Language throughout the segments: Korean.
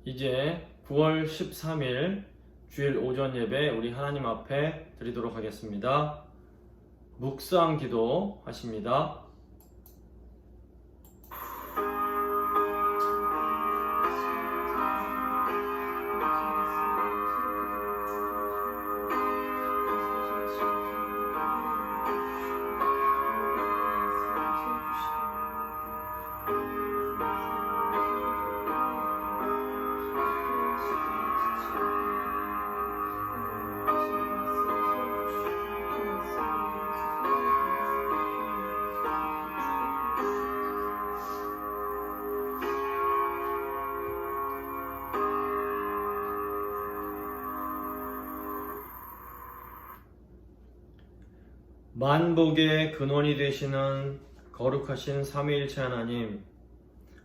이제 9월 13일 주일 오전 예배 우리 하나님 앞에 드리도록 하겠습니다. 묵상 기도 하십니다. 만복의 근원이 되시는 거룩하신 삼위일체 하나님,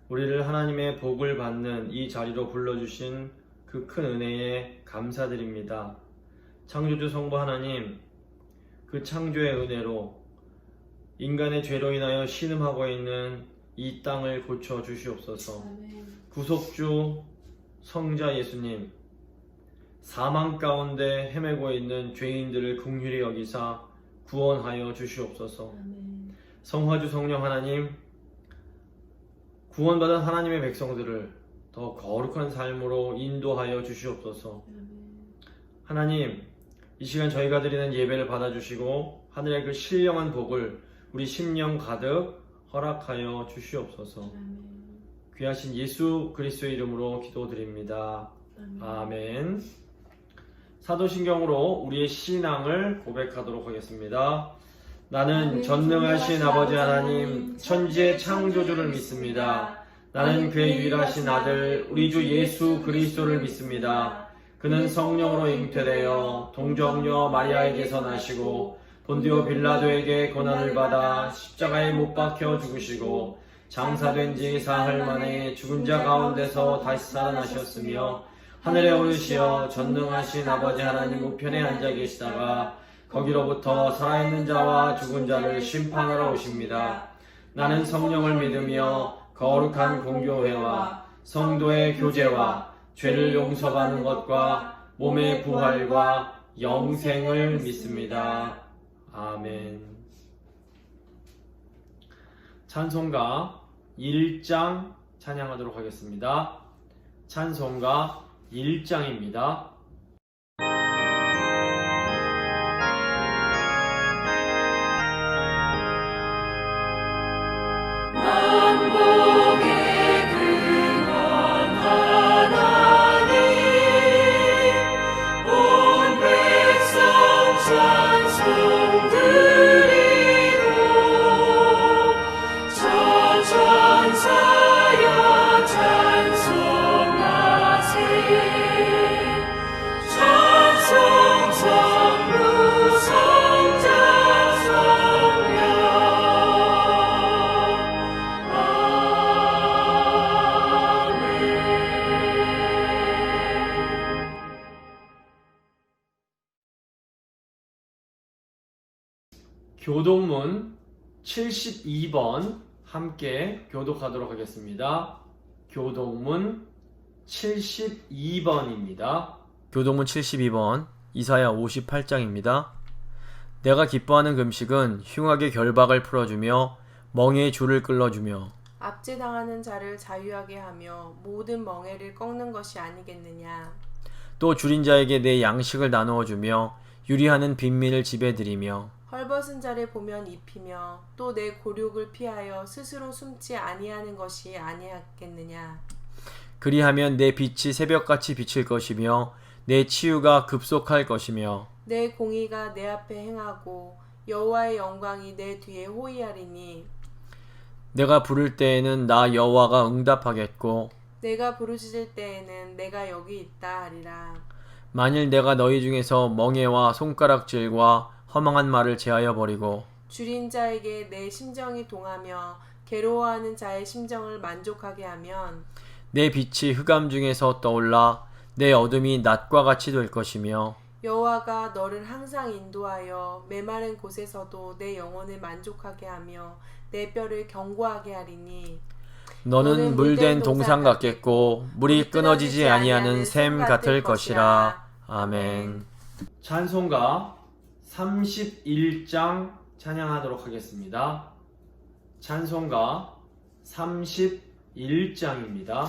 우리를 하나님의 복을 받는 이 자리로 불러주신 그 큰 은혜에 감사드립니다. 창조주 성부 하나님, 그 창조의 은혜로 인간의 죄로 인하여 신음하고 있는 이 땅을 고쳐 주시옵소서. 구속주 성자 예수님, 사망 가운데 헤매고 있는 죄인들을 긍휼히 여기사 구원하여 주시옵소서. 성화주 성령 하나님, 구원받은 하나님의 백성들을 더 거룩한 삶으로 인도하여 주시옵소서. 하나님, 이 시간 저희가 드리는 예배를 받아주시고 하늘의 그 신령한 복을 우리 심령 가득 허락하여 주시옵소서. 귀하신 예수 그리스도의 이름으로 기도드립니다. 아멘. 사도신경으로 우리의 신앙을 고백하도록 하겠습니다. 나는 전능하신 아버지 하나님, 천지의 창조주를 믿습니다. 나는 그의 유일하신 아들, 우리 주 예수 그리스도를 믿습니다. 그는 성령으로 잉태되어 동정녀 마리아에게서 나시고 본디오 빌라도에게 고난을 받아 십자가에 못 박혀 죽으시고 장사된 지 사흘 만에 죽은 자 가운데서 다시 살아나셨으며 하늘에 오르시어 전능하신 아버지 하나님 우편에 앉아 계시다가 거기로부터 살아있는 자와 죽은 자를 심판하러 오십니다. 나는 성령을 믿으며 거룩한 공교회와 성도의 교제와 죄를 용서받는 것과 몸의 부활과 영생을 믿습니다. 아멘. 찬송가 1장 찬양하도록 하겠습니다. 찬송가 1장입니다. 교독문 72번 함께 교독하도록 하겠습니다. 교독문 72번입니다. 교독문 72번 이사야 58장입니다. 내가 기뻐하는 금식은 흉악의 결박을 풀어주며 멍에의 줄을 끌어주며 압제당하는 자를 자유하게 하며 모든 멍에를 꺾는 것이 아니겠느냐. 또 줄인 자에게 내 양식을 나누어 주며 유리하는 빈민을 집에 들이며 헐벗은 자를 보면 입히며 또 내 곤욕을 피하여 스스로 숨지 아니하는 것이 아니하겠느냐. 그리하면 내 빛이 새벽같이 비칠 것이며 내 치유가 급속할 것이며 내 공의가 내 앞에 행하고 여호와의 영광이 내 뒤에 호위하리니 내가 부를 때에는 나 여호와가 응답하겠고 내가 부르짖을 때에는 내가 여기 있다 하리라. 만일 내가 너희 중에서 멍에와 손가락질과 허망한 말을 제하여 버리고 줄인 자에게 내 심정이 동하며 괴로워하는 자의 심정을 만족하게 하면 내 빛이 흑암 중에서 떠올라 내 어둠이 낮과 같이 될 것이며 여호와가 너를 항상 인도하여 메마른 곳에서도 내 영혼을 만족하게 하며 내 뼈를 견고하게 하리니 너는 물된 동상 같겠고 물이 끊어지지 아니하는 샘 같을 것이라. 아멘. 찬송가 31장 찬양하도록 하겠습니다. 찬송가 31장입니다.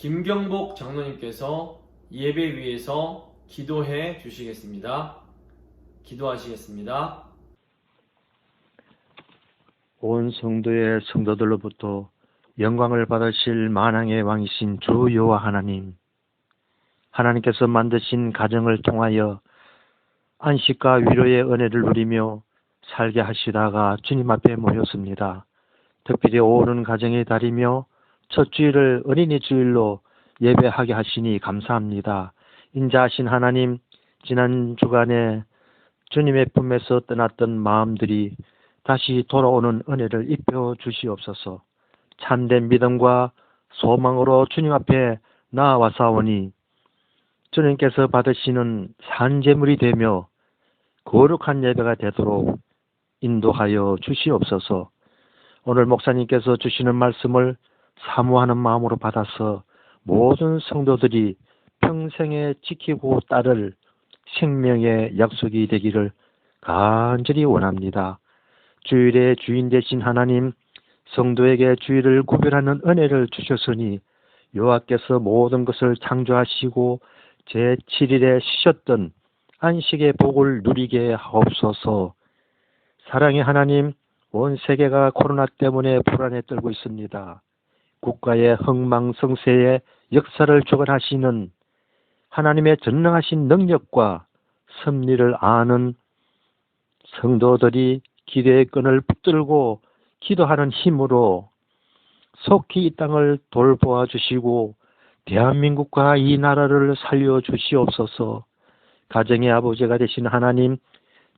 김경복 장로님께서 예배 위에서 기도해 주시겠습니다. 기도하시겠습니다. 온 성도의 성도들로부터 영광을 받으실 만왕의 왕이신 주 여호와 하나님, 하나님께서 만드신 가정을 통하여 안식과 위로의 은혜를 누리며 살게 하시다가 주님 앞에 모였습니다. 특별히 오는 가정의 달이며 첫 주일을 어린이 주일로 예배하게 하시니 감사합니다. 인자하신 하나님, 지난 주간에 주님의 품에서 떠났던 마음들이 다시 돌아오는 은혜를 입혀 주시옵소서. 참된 믿음과 소망으로 주님 앞에 나아와사오니 주님께서 받으시는 산제물이 되며 거룩한 예배가 되도록 인도하여 주시옵소서. 오늘 목사님께서 주시는 말씀을 사모하는 마음으로 받아서 모든 성도들이 평생에 지키고 따를 생명의 약속이 되기를 간절히 원합니다. 주일의 주인 되신 하나님, 성도에게 주일을 구별하는 은혜를 주셨으니 여호와께서 모든 것을 창조하시고 제7일에 쉬셨던 안식의 복을 누리게 하옵소서. 사랑의 하나님, 온 세계가 코로나 때문에 불안에 떨고 있습니다. 국가의 흥망성쇠의 역사를 주관하시는 하나님의 전능하신 능력과 섭리를 아는 성도들이 기도의 끈을 붙들고 기도하는 힘으로 속히 이 땅을 돌보아 주시고 대한민국과 이 나라를 살려 주시옵소서. 가정의 아버지가 되신 하나님,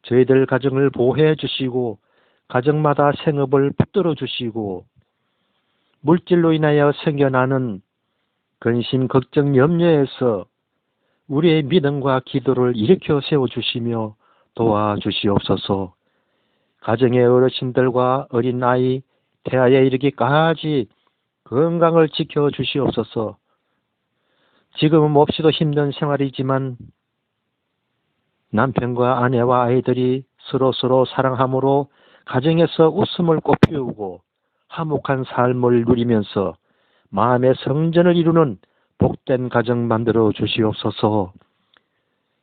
저희들 가정을 보호해 주시고 가정마다 생업을 붙들어 주시고 물질로 인하여 생겨나는 근심, 걱정, 염려에서 우리의 믿음과 기도를 일으켜 세워주시며 도와주시옵소서. 가정의 어르신들과 어린아이, 태아에 이르기까지 건강을 지켜주시옵소서. 지금은 몹시도 힘든 생활이지만 남편과 아내와 아이들이 서로 사랑함으로 가정에서 웃음을 꽃피우고 화목한 삶을 누리면서 마음의 성전을 이루는 복된 가정 만들어 주시옵소서.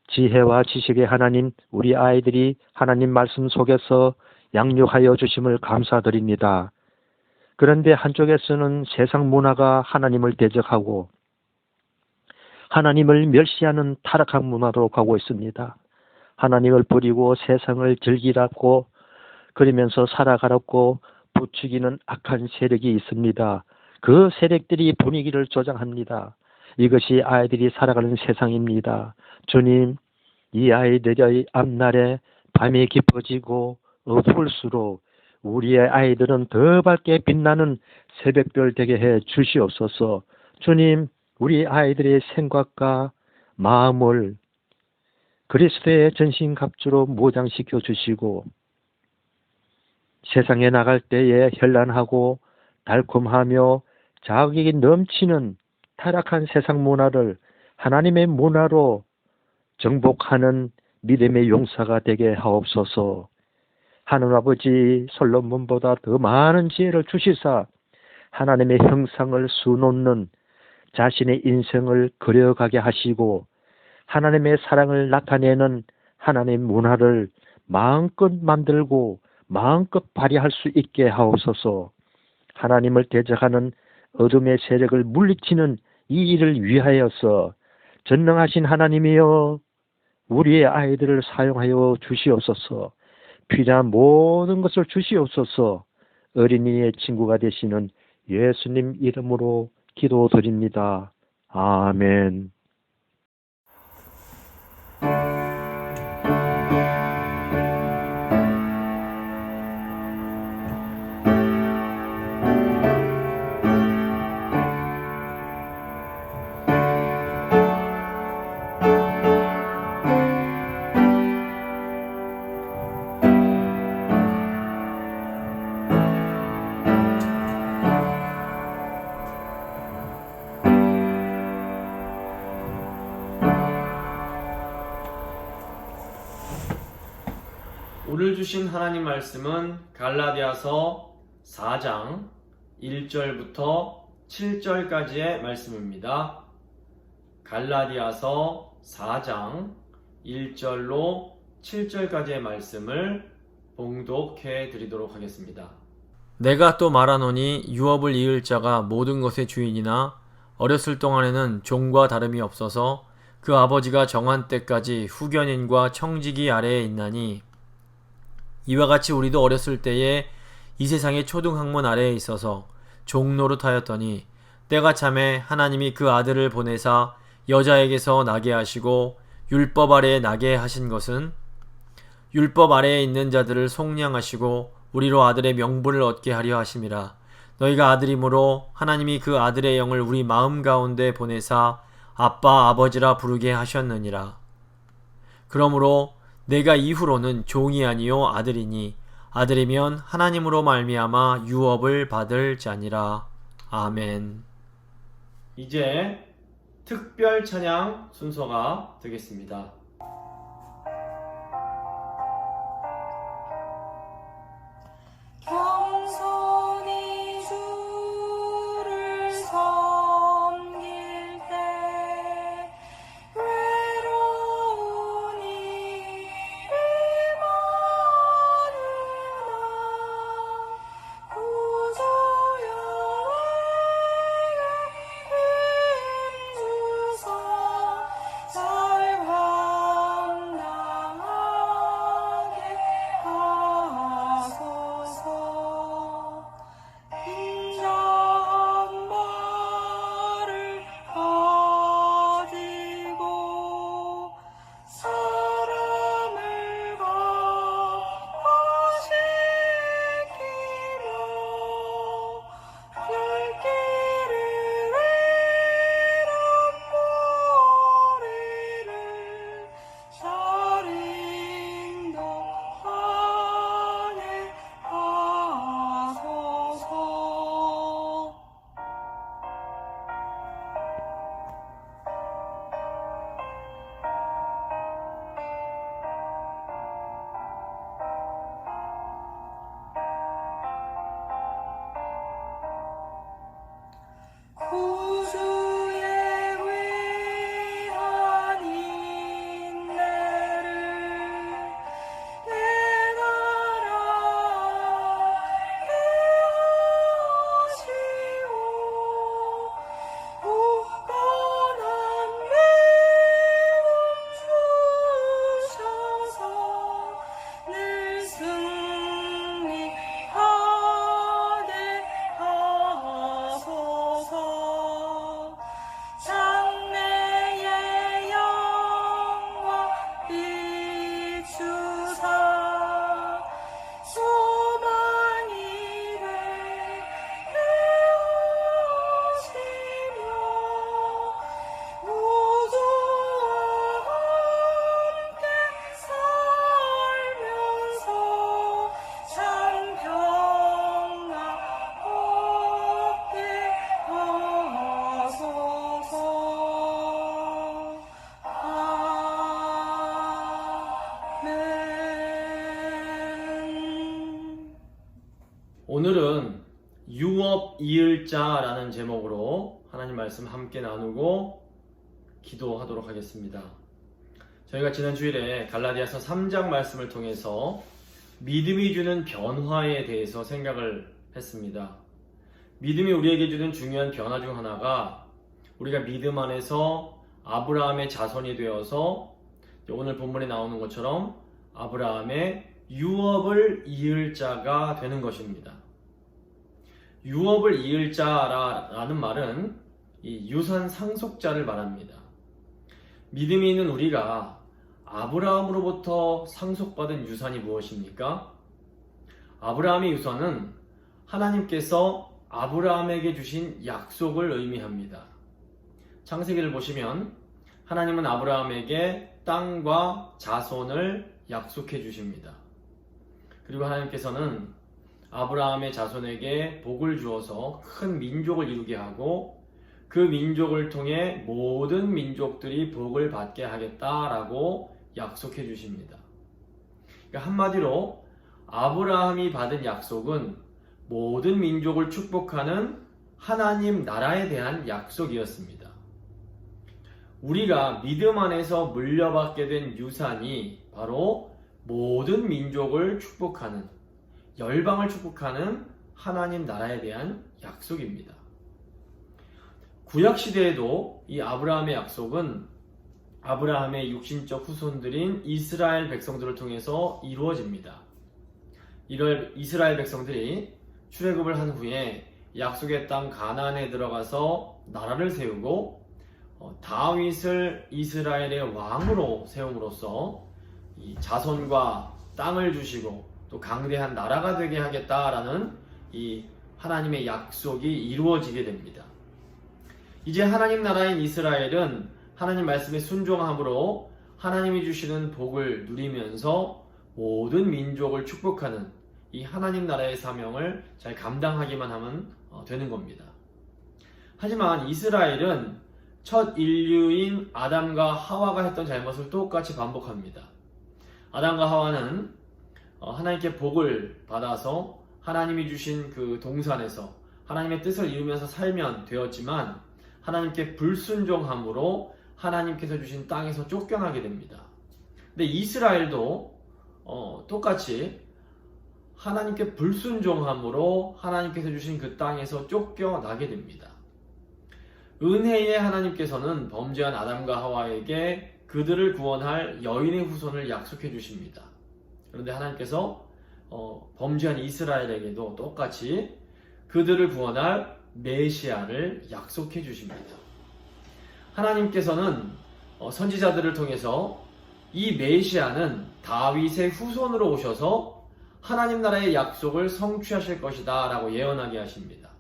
지혜와 지식의 하나님, 우리 아이들이 하나님 말씀 속에서 양육하여 주심을 감사드립니다. 그런데 한쪽에서는 세상 문화가 하나님을 대적하고 하나님을 멸시하는 타락한 문화로 가고 있습니다. 하나님을 버리고 세상을 즐기라고 그러면서 살아가라고 부추기는 악한 세력이 있습니다. 그 세력들이 분위기를 조장합니다. 이것이 아이들이 살아가는 세상입니다. 주님, 이 아이들의 앞날에 밤이 깊어지고 어두울수록 우리의 아이들은 더 밝게 빛나는 새벽별 되게 해 주시옵소서. 주님, 우리 아이들의 생각과 마음을 그리스도의 전신갑주로 무장시켜 주시고 세상에 나갈 때에 현란하고 달콤하며 자극이 넘치는 타락한 세상 문화를 하나님의 문화로 정복하는 믿음의 용사가 되게 하옵소서. 하늘 아버지, 솔로몬보다 더 많은 지혜를 주시사 하나님의 형상을 수놓는 자신의 인생을 그려가게 하시고 하나님의 사랑을 나타내는 하나님의 문화를 마음껏 만들고 마음껏 발휘할 수 있게 하옵소서. 하나님을 대적하는 어둠의 세력을 물리치는 이 일을 위하여서 전능하신 하나님이여 우리의 아이들을 사용하여 주시옵소서. 필요한 모든 것을 주시옵소서. 어린이의 친구가 되시는 예수님 이름으로 기도드립니다. 아멘. 오늘 주신 하나님 말씀은 갈라디아서 4장 1절부터 7절까지의 말씀입니다. 갈라디아서 4장 1절로 7절까지의 말씀을 봉독해 드리도록 하겠습니다. 내가 또 말하노니 유업을 이을 자가 모든 것의 주인이나 어렸을 동안에는 종과 다름이 없어서 그 아버지가 정한 때까지 후견인과 청지기 아래에 있나니 이와 같이 우리도 어렸을 때에 이 세상의 초등학문 아래에 있어서 종노릇하였더니 때가 참에 하나님이 그 아들을 보내사 여자에게서 나게 하시고 율법 아래에 나게 하신 것은 율법 아래에 있는 자들을 속량하시고 우리로 아들의 명분을 얻게 하려 하심이라. 너희가 아들이므로 하나님이 그 아들의 영을 우리 마음 가운데 보내사 아빠 아버지라 부르게 하셨느니라. 그러므로 내가 이후로는 종이 아니요 아들이니 아들이면 하나님으로 말미암아 유업을 받을 자니라. 아멘. 이제 특별 찬양 순서가 되겠습니다. 겸손히 주를 섬길 때 외로운 일이 많으나 구주여 내게 힘주사 잘 오늘은 유업 이을자라는 제목으로 하나님 말씀 함께 나누고 기도하도록 하겠습니다. 저희가 지난 주일에 갈라디아서 3장 말씀을 통해서 믿음이 주는 변화에 대해서 생각을 했습니다. 믿음이 우리에게 주는 중요한 변화 중 하나가 우리가 믿음 안에서 아브라함의 자손이 되어서 오늘 본문에 나오는 것처럼 아브라함의 유업을 이을 자가 되는 것입니다. 유업을 이을 자라는 말은 이 유산 상속자를 말합니다. 믿음이 있는 우리가 아브라함으로부터 상속받은 유산이 무엇입니까? 아브라함의 유산은 하나님께서 아브라함에게 주신 약속을 의미합니다. 창세기를 보시면 하나님은 아브라함에게 땅과 자손을 약속해 주십니다. 그리고 하나님께서는 아브라함의 자손에게 복을 주어서 큰 민족을 이루게 하고 그 민족을 통해 모든 민족들이 복을 받게 하겠다라고 약속해 주십니다. 그러니까 한마디로 아브라함이 받은 약속은 모든 민족을 축복하는 하나님 나라에 대한 약속이었습니다. 우리가 믿음 안에서 물려받게 된 유산이 바로 모든 민족을 축복하는, 열방을 축복하는 하나님 나라에 대한 약속입니다. 구약시대에도 이 아브라함의 약속은 아브라함의 육신적 후손들인 이스라엘 백성들을 통해서 이루어집니다. 이스라엘 백성들이 출애굽을 한 후에 약속의 땅 가나안에 들어가서 나라를 세우고 다윗을 이스라엘의 왕으로 세움으로써 이 자손과 땅을 주시고 또 강대한 나라가 되게 하겠다라는 이 하나님의 약속이 이루어지게 됩니다. 이제 하나님 나라인 이스라엘은 하나님 말씀에 순종함으로 하나님이 주시는 복을 누리면서 모든 민족을 축복하는 이 하나님 나라의 사명을 잘 감당하기만 하면 되는 겁니다. 하지만 이스라엘은 첫 인류인 아담과 하와가 했던 잘못을 똑같이 반복합니다. 아담과 하와는 하나님께 복을 받아서 하나님이 주신 그 동산에서 하나님의 뜻을 이루면서 살면 되었지만 하나님께 불순종함으로 하나님께서 주신 땅에서 쫓겨나게 됩니다. 근데 이스라엘도 똑같이 하나님께 불순종함으로 하나님께서 주신 그 땅에서 쫓겨나게 됩니다. 은혜의 하나님께서는 범죄한 아담과 하와에게 그들을 구원할 여인의 후손을 약속해 주십니다. 그런데 하나님께서 범죄한 이스라엘에게도 똑같이 그들을 구원할 메시아를 약속해 주십니다. 하나님께서는 선지자들을 통해서 이 메시아는 다윗의 후손으로 오셔서 하나님 나라의 약속을 성취하실 것이다 라고 예언하게 하십니다.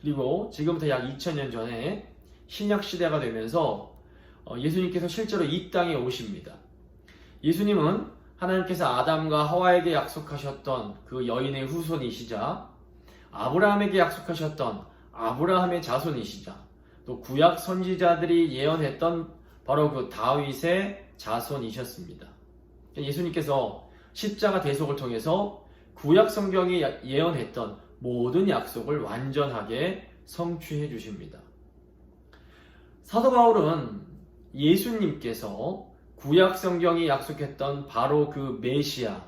그리고 지금부터 약 2000년 전에 신약 시대가 되면서 예수님께서 실제로 이 땅에 오십니다. 예수님은 하나님께서 아담과 하와에게 약속하셨던 그 여인의 후손이시자 아브라함에게 약속하셨던 아브라함의 자손이시자 또 구약 선지자들이 예언했던 바로 그 다윗의 자손이셨습니다. 예수님께서 십자가 대속을 통해서 구약 성경이 예언했던 모든 약속을 완전하게 성취해 주십니다. 사도 바울은 예수님께서 구약 성경이 약속했던 바로 그 메시아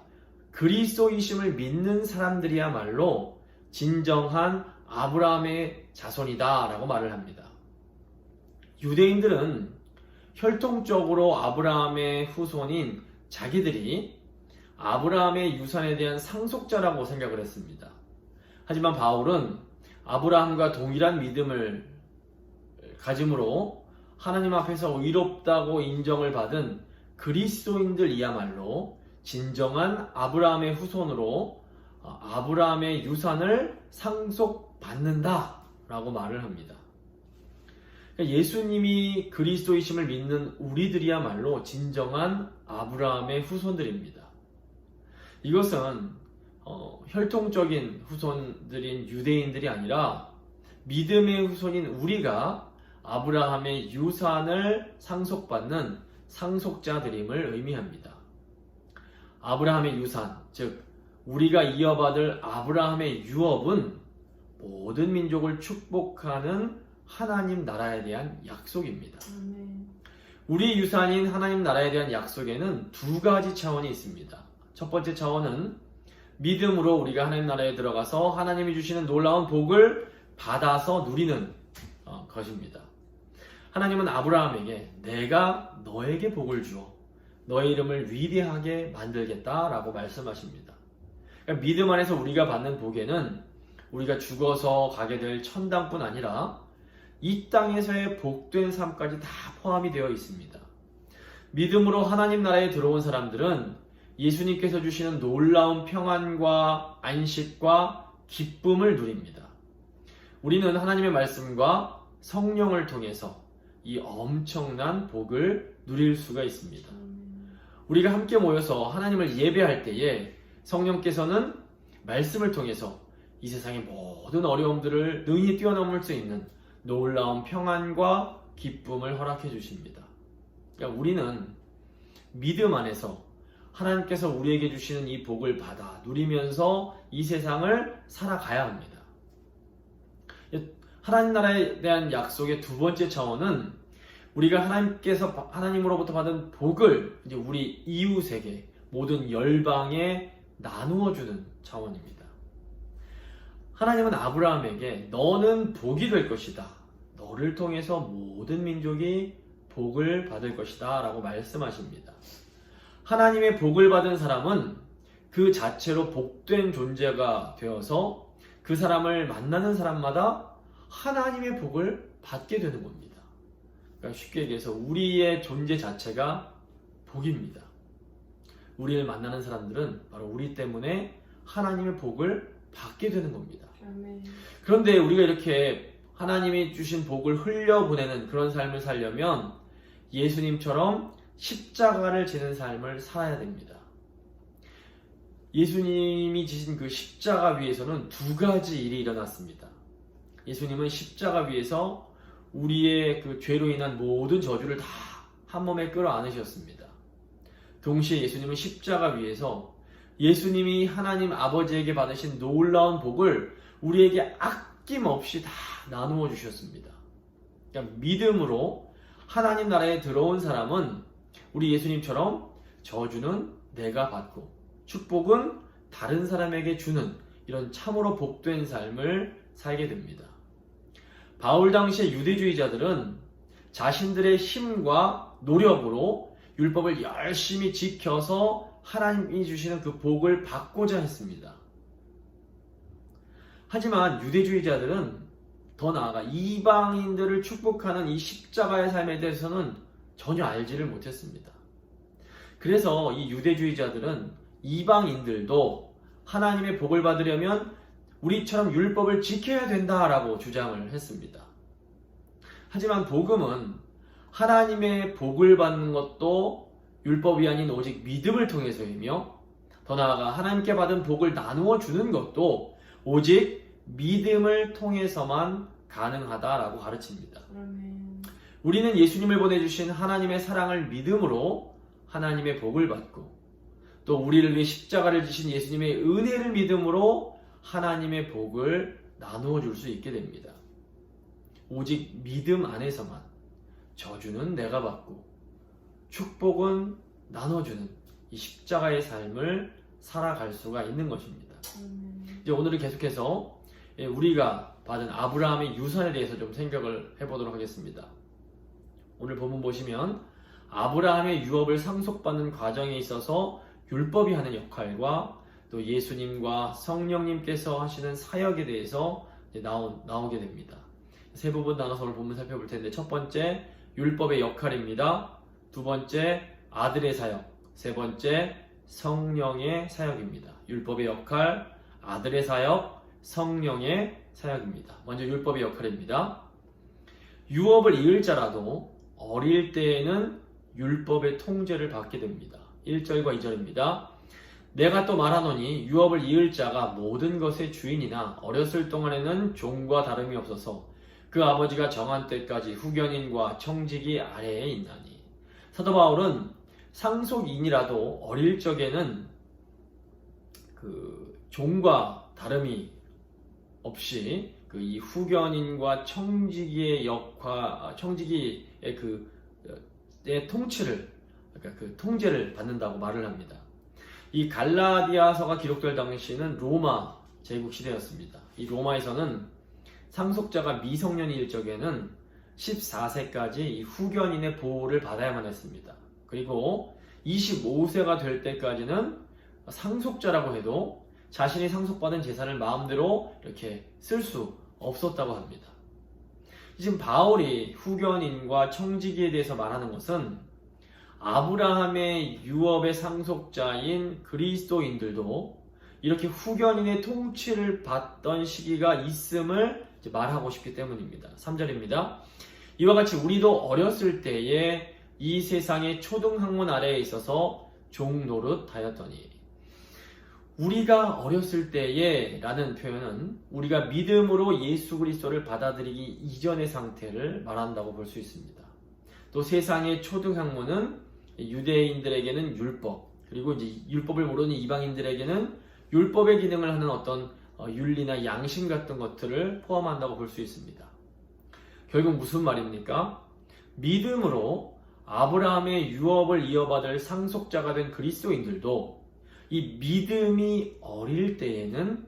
그리스도이심을 믿는 사람들이야말로 진정한 아브라함의 자손이다 라고 말을 합니다. 유대인들은 혈통적으로 아브라함의 후손인 자기들이 아브라함의 유산에 대한 상속자라고 생각을 했습니다. 하지만 바울은 아브라함과 동일한 믿음을 가짐으로 하나님 앞에서 의롭다고 인정을 받은 그리스도인들이야말로 진정한 아브라함의 후손으로 아브라함의 유산을 상속받는다 라고 말을 합니다. 예수님이 그리스도이심을 믿는 우리들이야말로 진정한 아브라함의 후손들입니다. 이것은 혈통적인 후손들인 유대인들이 아니라 믿음의 후손인 우리가 아브라함의 유산을 상속받는 상속자들임을 의미합니다. 아브라함의 유산, 즉 우리가 이어받을 아브라함의 유업은 모든 민족을 축복하는 하나님 나라에 대한 약속입니다. 우리 유산인 하나님 나라에 대한 약속에는 두 가지 차원이 있습니다. 첫 번째 차원은 믿음으로 우리가 하나님 나라에 들어가서 하나님이 주시는 놀라운 복을 받아서 누리는 것입니다. 하나님은 아브라함에게 내가 너에게 복을 주어 너의 이름을 위대하게 만들겠다라고 말씀하십니다. 그러니까 믿음 안에서 우리가 받는 복에는 우리가 죽어서 가게 될 천당뿐 아니라 이 땅에서의 복된 삶까지 다 포함이 되어 있습니다. 믿음으로 하나님 나라에 들어온 사람들은 예수님께서 주시는 놀라운 평안과 안식과 기쁨을 누립니다. 우리는 하나님의 말씀과 성령을 통해서 이 엄청난 복을 누릴 수가 있습니다. 우리가 함께 모여서 하나님을 예배할 때에 성령께서는 말씀을 통해서 이 세상의 모든 어려움들을 능히 뛰어넘을 수 있는 놀라운 평안과 기쁨을 허락해 주십니다. 그러니까 우리는 믿음 안에서 하나님께서 우리에게 주시는 이 복을 받아 누리면서 이 세상을 살아가야 합니다. 하나님 나라에 대한 약속의 두 번째 차원은 우리가 하나님으로부터 받은 복을 이제 우리 이웃에게 모든 열방에 나누어 주는 차원입니다. 하나님은 아브라함에게 너는 복이 될 것이다. 너를 통해서 모든 민족이 복을 받을 것이다 라고 말씀하십니다. 하나님의 복을 받은 사람은 그 자체로 복된 존재가 되어서 그 사람을 만나는 사람마다 하나님의 복을 받게 되는 겁니다. 그러니까 쉽게 얘기해서 우리의 존재 자체가 복입니다. 우리를 만나는 사람들은 바로 우리 때문에 하나님의 복을 받게 되는 겁니다. 그런데 우리가 이렇게 하나님이 주신 복을 흘려보내는 그런 삶을 살려면 예수님처럼 십자가를 지는 삶을 살아야 됩니다. 예수님이 지신 그 십자가 위에서는 두 가지 일이 일어났습니다. 예수님은 십자가 위에서 우리의 그 죄로 인한 모든 저주를 다 한 몸에 끌어안으셨습니다. 동시에 예수님은 십자가 위에서 예수님이 하나님 아버지에게 받으신 놀라운 복을 우리에게 아낌없이 다 나누어 주셨습니다. 그러니까 믿음으로 하나님 나라에 들어온 사람은 우리 예수님처럼 저주는 내가 받고 축복은 다른 사람에게 주는 이런 참으로 복된 삶을 살게 됩니다. 바울 당시의 유대주의자들은 자신들의 힘과 노력으로 율법을 열심히 지켜서 하나님이 주시는 그 복을 받고자 했습니다. 하지만 유대주의자들은 더 나아가 이방인들을 축복하는 이 십자가의 삶에 대해서는 전혀 알지를 못했습니다. 그래서 이 유대주의자들은 이방인들도 하나님의 복을 받으려면 우리처럼 율법을 지켜야 된다라고 주장을 했습니다. 하지만 복음은 하나님의 복을 받는 것도 율법이 아닌 오직 믿음을 통해서이며 더 나아가 하나님께 받은 복을 나누어 주는 것도 오직 믿음을 통해서만 가능하다라고 가르칩니다. 우리는 예수님을 보내주신 하나님의 사랑을 믿음으로 하나님의 복을 받고 또 우리를 위해 십자가를 지신 예수님의 은혜를 믿음으로 하나님의 복을 나누어 줄 수 있게 됩니다. 오직 믿음 안에서만 저주는 내가 받고 축복은 나눠주는 이 십자가의 삶을 살아갈 수가 있는 것입니다. 이제 오늘은 계속해서 우리가 받은 아브라함의 유산에 대해서 좀 생각을 해보도록 하겠습니다. 오늘 본문 보시면 아브라함의 유업을 상속받는 과정에 있어서 율법이 하는 역할과 또 예수님과 성령님께서 하시는 사역에 대해서 나오게 됩니다. 세 부분 나눠서 오늘 본문 살펴볼 텐데 첫 번째 율법의 역할입니다. 두 번째 아들의 사역, 세 번째 성령의 사역입니다. 율법의 역할, 아들의 사역, 성령의 사역입니다. 먼저 율법의 역할입니다. 유업을 이을 자라도 어릴 때에는 율법의 통제를 받게 됩니다. 1절과 2절입니다. 내가 또 말하노니 유업을 이을 자가 모든 것의 주인이나 어렸을 동안에는 종과 다름이 없어서 그 아버지가 정한 때까지 후견인과 청지기 아래에 있나니. 사도 바울은 상속인이라도 어릴 적에는 그 종과 다름이 없이 그 이 후견인과 청지기의 청지기의 의 통치를, 그러니까 그 통제를 받는다고 말을 합니다. 이 갈라디아서가 기록될 당시에는 로마 제국 시대였습니다. 이 로마에서는 상속자가 미성년일 적에는 14세까지 이 후견인의 보호를 받아야만 했습니다. 그리고 25세가 될 때까지는 상속자라고 해도 자신이 상속받은 재산을 마음대로 이렇게 쓸 수 없었다고 합니다. 지금 바울이 후견인과 청지기에 대해서 말하는 것은 아브라함의 유업의 상속자인 그리스도인들도 이렇게 후견인의 통치를 받던 시기가 있음을 말하고 싶기 때문입니다. 3절입니다. 이와 같이 우리도 어렸을 때에 이 세상의 초등학문 아래에 있어서 종노릇하였더니, 우리가 어렸을 때에 라는 표현은 우리가 믿음으로 예수 그리스도를 받아들이기 이전의 상태를 말한다고 볼 수 있습니다. 또 세상의 초등학문은 유대인들에게는 율법, 그리고 이제 율법을 모르는 이방인들에게는 율법의 기능을 하는 어떤 윤리나 양심 같은 것들을 포함한다고 볼 수 있습니다. 결국 무슨 말입니까? 믿음으로 아브라함의 유업을 이어받을 상속자가 된 그리스도인들도 이 믿음이 어릴 때에는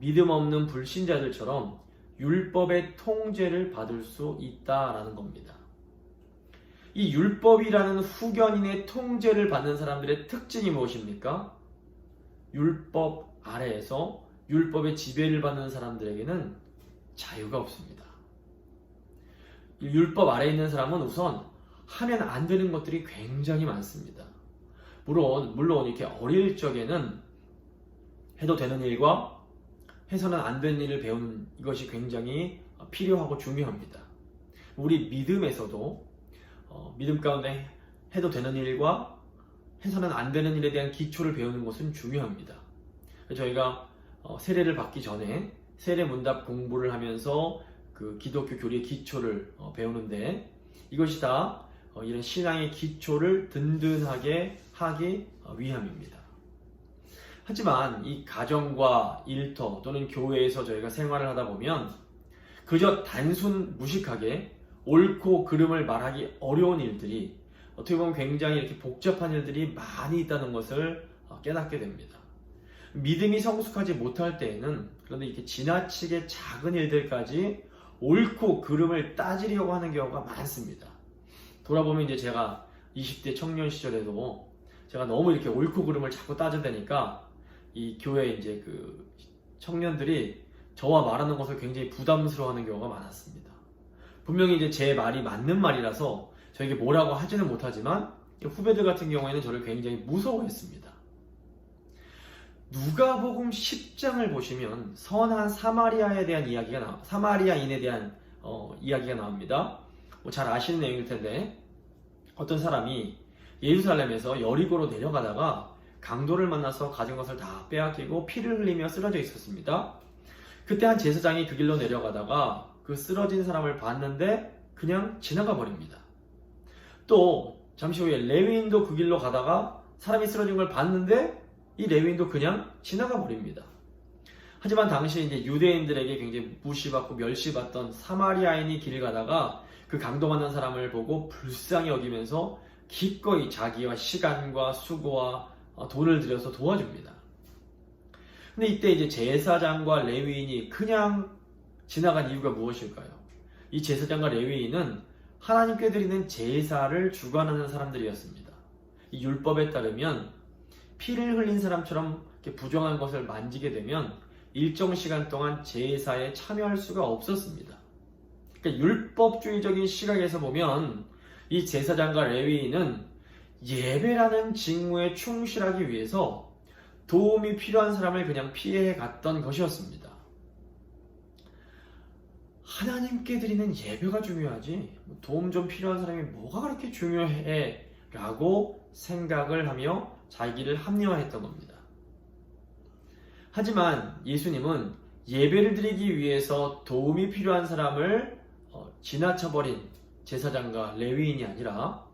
믿음 없는 불신자들처럼 율법의 통제를 받을 수 있다라는 겁니다. 이 율법이라는 후견인의 통제를 받는 사람들의 특징이 무엇입니까? 율법 아래에서 율법의 지배를 받는 사람들에게는 자유가 없습니다. 율법 아래에 있는 사람은 우선 하면 안 되는 것들이 굉장히 많습니다. 물론 이렇게 어릴 적에는 해도 되는 일과 해서는 안 되는 일을 배우는 이것이 굉장히 필요하고 중요합니다. 우리 믿음에서도 믿음 가운데 해도 되는 일과 해서는 안 되는 일에 대한 기초를 배우는 것은 중요합니다. 저희가 세례를 받기 전에 세례 문답 공부를 하면서 그 기독교 교리의 기초를 배우는데, 이것이 다 이런 신앙의 기초를 든든하게 하기 위함입니다. 하지만 이 가정과 일터 또는 교회에서 저희가 생활을 하다 보면 그저 단순 무식하게 옳고 그름을 말하기 어려운 일들이, 어떻게 보면 굉장히 이렇게 복잡한 일들이 많이 있다는 것을 깨닫게 됩니다. 믿음이 성숙하지 못할 때에는 그런데 이렇게 지나치게 작은 일들까지 옳고 그름을 따지려고 하는 경우가 많습니다. 돌아보면 이제 제가 20대 청년 시절에도 제가 너무 이렇게 옳고 그름을 자꾸 따져대니까 이 교회 이제 그 청년들이 저와 말하는 것을 굉장히 부담스러워하는 경우가 많았습니다. 분명히 이제 제 말이 맞는 말이라서 저에게 뭐라고 하지는 못하지만 후배들 같은 경우에는 저를 굉장히 무서워했습니다. 누가복음 10장을 보시면 선한 사마리아인에 대한 이야기가 나옵니다. 잘 아시는 내용일 텐데, 어떤 사람이 예루살렘에서 여리고로 내려가다가 강도를 만나서 가진 것을 다 빼앗기고 피를 흘리며 쓰러져 있었습니다. 그때 한 제사장이 그 길로 내려가다가 그 쓰러진 사람을 봤는데 그냥 지나가 버립니다. 또 잠시 후에 레위인도 그 길로 가다가 사람이 쓰러진 걸 봤는데 이 레위인도 그냥 지나가 버립니다. 하지만 당시 이제 유대인들에게 굉장히 무시받고 멸시받던 사마리아인이 길을 가다가 그 강도 만난 사람을 보고 불쌍히 여기면서 기꺼이 자기와 시간과 수고와 돈을 들여서 도와줍니다. 근데 이때 이제 제사장과 레위인이 그냥 지나간 이유가 무엇일까요? 이 제사장과 레위인은 하나님께 드리는 제사를 주관하는 사람들이었습니다. 이 율법에 따르면 피를 흘린 사람처럼 이렇게 부정한 것을 만지게 되면 일정 시간 동안 제사에 참여할 수가 없었습니다. 그러니까 율법주의적인 시각에서 보면 이 제사장과 레위인은 예배라는 직무에 충실하기 위해서 도움이 필요한 사람을 그냥 피해 갔던 것이었습니다. 하나님께 드리는 예배가 중요하지 도움 좀 필요한 사람이 뭐가 그렇게 중요해? 라고 생각을 하며 자기를 합리화했던 겁니다. 하지만 예수님은 예배를 드리기 위해서 도움이 필요한 사람을 지나쳐버린 제사장과 레위인이 아니라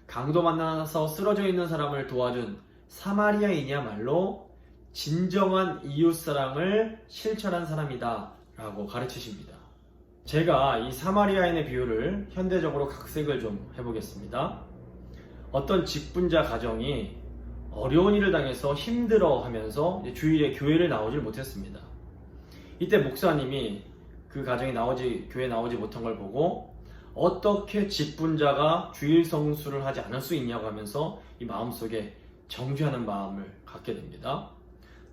강도 만나서 쓰러져 있는 사람을 도와준 사마리아인이야말로 진정한 이웃사랑을 실천한 사람이다 라고 가르치십니다. 제가 이 사마리아인의 비유를 현대적으로 각색을 좀 해보겠습니다. 어떤 직분자 가정이 어려운 일을 당해서 힘들어하면서 주일에 교회를 나오질 못했습니다. 이때 목사님이 그 가정이 교회에 나오지 못한 걸 보고 어떻게 직분자가 주일 성수를 하지 않을 수 있냐고 하면서 이 마음속에 정죄하는 마음을 갖게 됩니다.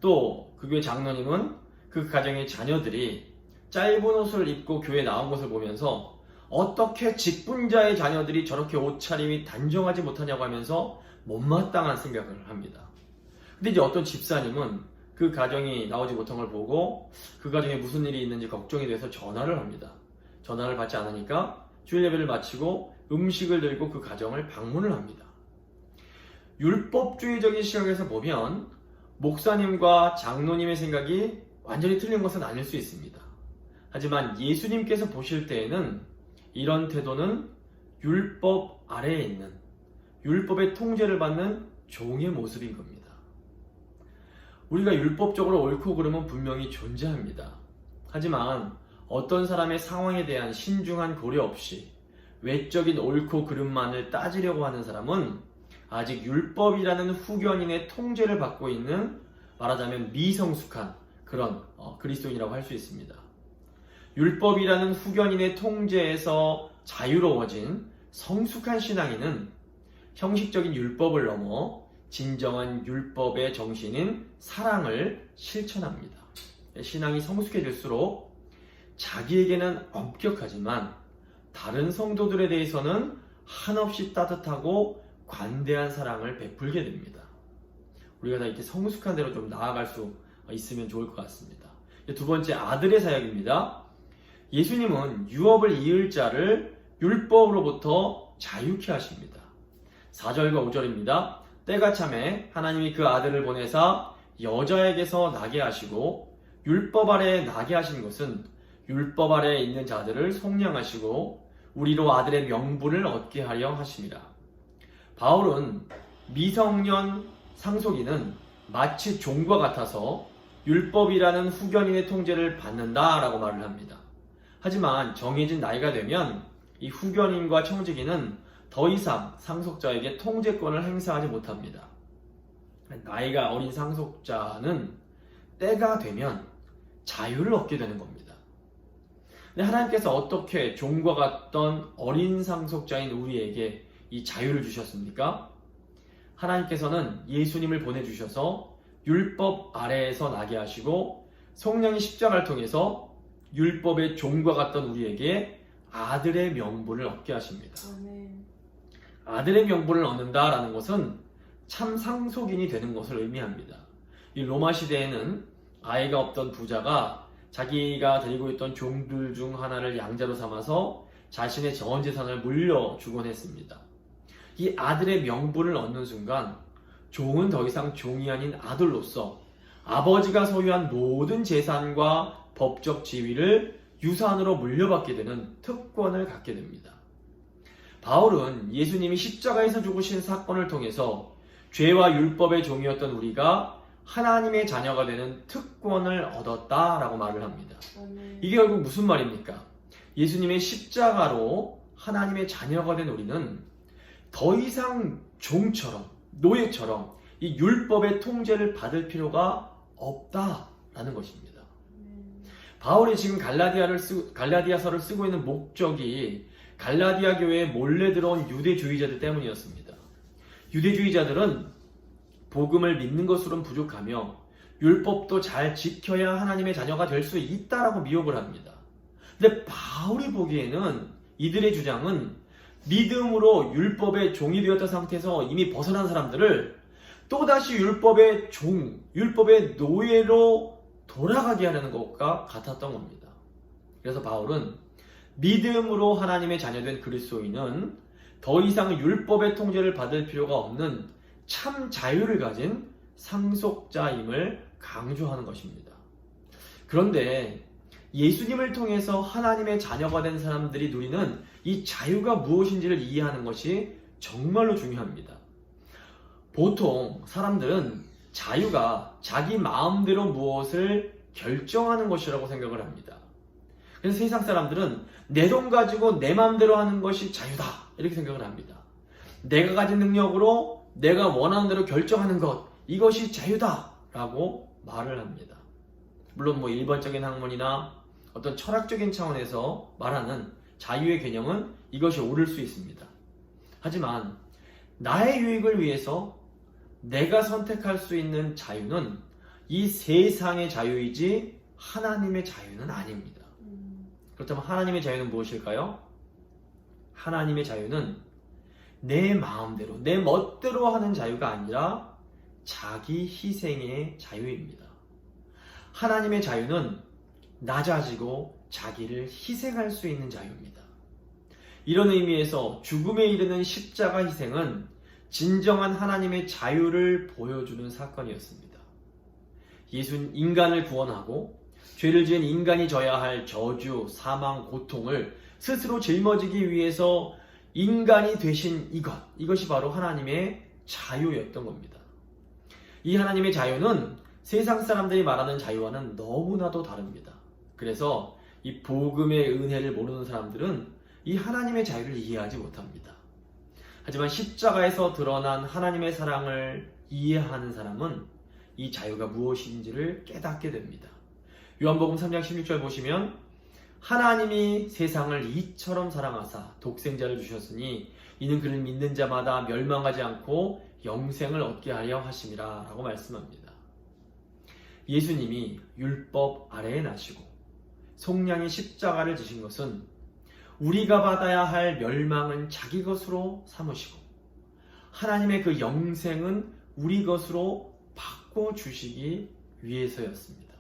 또 그 교회 장로님은 그 가정의 자녀들이 짧은 옷을 입고 교회에 나온 것을 보면서 어떻게 직분자의 자녀들이 저렇게 옷차림이 단정하지 못하냐고 하면서 못마땅한 생각을 합니다. 근데 이제 어떤 집사님은 그 가정이 나오지 못한 걸 보고 그 가정에 무슨 일이 있는지 걱정이 돼서 전화를 합니다. 전화를 받지 않으니까 주일 예배를 마치고 음식을 들고 그 가정을 방문을 합니다. 율법주의적인 시각에서 보면 목사님과 장로님의 생각이 완전히 틀린 것은 아닐 수 있습니다. 하지만 예수님께서 보실 때에는 이런 태도는 율법 아래에 있는 율법의 통제를 받는 종의 모습인 겁니다. 우리가 율법적으로 옳고 그름은 분명히 존재합니다. 하지만 어떤 사람의 상황에 대한 신중한 고려 없이 외적인 옳고 그름만을 따지려고 하는 사람은 아직 율법이라는 후견인의 통제를 받고 있는, 말하자면 미성숙한 그런 그리스도인이라고 할 수 있습니다. 율법이라는 후견인의 통제에서 자유로워진 성숙한 신앙인은 형식적인 율법을 넘어 진정한 율법의 정신인 사랑을 실천합니다. 신앙이 성숙해질수록 자기에게는 엄격하지만 다른 성도들에 대해서는 한없이 따뜻하고 관대한 사랑을 베풀게 됩니다. 우리가 다 이렇게 성숙한 대로 좀 나아갈 수 있으면 좋을 것 같습니다. 두 번째, 아들의 사역입니다. 예수님은 유업을 이을 자를 율법으로부터 자유케 하십니다. 4절과 5절입니다. 때가 차매 하나님이 그 아들을 보내사 여자에게서 나게 하시고 율법 아래에 나게 하신 것은 율법 아래에 있는 자들을 속량하시고 우리로 아들의 명분을 얻게 하려 하심이라. 바울은 미성년 상속인은 마치 종과 같아서 율법이라는 후견인의 통제를 받는다라고 말을 합니다. 하지만 정해진 나이가 되면 이 후견인과 청지기는 더 이상 상속자에게 통제권을 행사하지 못합니다. 나이가 어린 상속자는 때가 되면 자유를 얻게 되는 겁니다. 근데 하나님께서 어떻게 종과 같던 어린 상속자인 우리에게 이 자유를 주셨습니까? 하나님께서는 예수님을 보내주셔서 율법 아래에서 나게 하시고 성령의 십자가를 통해서 율법의 종과 같던 우리에게 아들의 명분을 얻게 하십니다. 아들의 명분을 얻는다라는 것은 참 상속인이 되는 것을 의미합니다. 이 로마 시대에는 아이가 없던 부자가 자기가 데리고 있던 종들 중 하나를 양자로 삼아서 자신의 전 재산을 물려주곤 했습니다. 이 아들의 명분을 얻는 순간 종은 더 이상 종이 아닌 아들로서 아버지가 소유한 모든 재산과 법적 지위를 유산으로 물려받게 되는 특권을 갖게 됩니다. 바울은 예수님이 십자가에서 죽으신 사건을 통해서 죄와 율법의 종이었던 우리가 하나님의 자녀가 되는 특권을 얻었다라고 말을 합니다. 이게 결국 무슨 말입니까? 예수님의 십자가로 하나님의 자녀가 된 우리는 더 이상 종처럼, 노예처럼 이 율법의 통제를 받을 필요가 없다라는 것입니다. 바울이 지금 갈라디아서를 쓰고 있는 목적이 갈라디아 교회에 몰래 들어온 유대주의자들 때문이었습니다. 유대주의자들은 복음을 믿는 것으로는 부족하며 율법도 잘 지켜야 하나님의 자녀가 될 수 있다라고 미혹을 합니다. 근데 바울이 보기에는 이들의 주장은 믿음으로 율법의 종이 되었던 상태에서 이미 벗어난 사람들을 또다시 율법의 종, 율법의 노예로 돌아가게 하려는 것과 같았던 겁니다. 그래서 바울은 믿음으로 하나님의 자녀된 그리스도인은 더 이상 율법의 통제를 받을 필요가 없는 참 자유를 가진 상속자임을 강조하는 것입니다. 그런데 예수님을 통해서 하나님의 자녀가 된 사람들이 누리는 이 자유가 무엇인지를 이해하는 것이 정말로 중요합니다. 보통 사람들은 자유가 자기 마음대로 무엇을 결정하는 것이라고 생각을 합니다. 그래서 세상 사람들은 내 돈 가지고 내 마음대로 하는 것이 자유다 이렇게 생각을 합니다. 내가 가진 능력으로 내가 원하는 대로 결정하는 것, 이것이 자유다라고 말을 합니다. 물론 일반적인 학문이나 어떤 철학적인 차원에서 말하는 자유의 개념은 이것이 옳을 수 있습니다. 하지만 나의 유익을 위해서 내가 선택할 수 있는 자유는 이 세상의 자유이지 하나님의 자유는 아닙니다. 그렇다면 하나님의 자유는 무엇일까요? 하나님의 자유는 내 마음대로, 내 멋대로 하는 자유가 아니라 자기 희생의 자유입니다. 하나님의 자유는 낮아지고 자기를 희생할 수 있는 자유입니다. 이런 의미에서 죽음에 이르는 십자가 희생은 진정한 하나님의 자유를 보여주는 사건이었습니다. 예수는 인간을 구원하고 죄를 지은 인간이 져야 할 저주, 사망, 고통을 스스로 짊어지기 위해서 인간이 되신 이것이 바로 하나님의 자유였던 겁니다. 이 하나님의 자유는 세상 사람들이 말하는 자유와는 너무나도 다릅니다. 그래서 이 복음의 은혜를 모르는 사람들은 이 하나님의 자유를 이해하지 못합니다. 하지만 십자가에서 드러난 하나님의 사랑을 이해하는 사람은 이 자유가 무엇인지를 깨닫게 됩니다. 요한복음 3장 16절 보시면 하나님이 세상을 이처럼 사랑하사 독생자를 주셨으니 이는 그를 믿는 자마다 멸망하지 않고 영생을 얻게 하려 하심이라 라고 말씀합니다. 예수님이 율법 아래에 나시고 속량의 십자가를 지신 것은 우리가 받아야 할 멸망은 자기 것으로 삼으시고 하나님의 그 영생은 우리 것으로 바꿔주시기 위해서였습니다.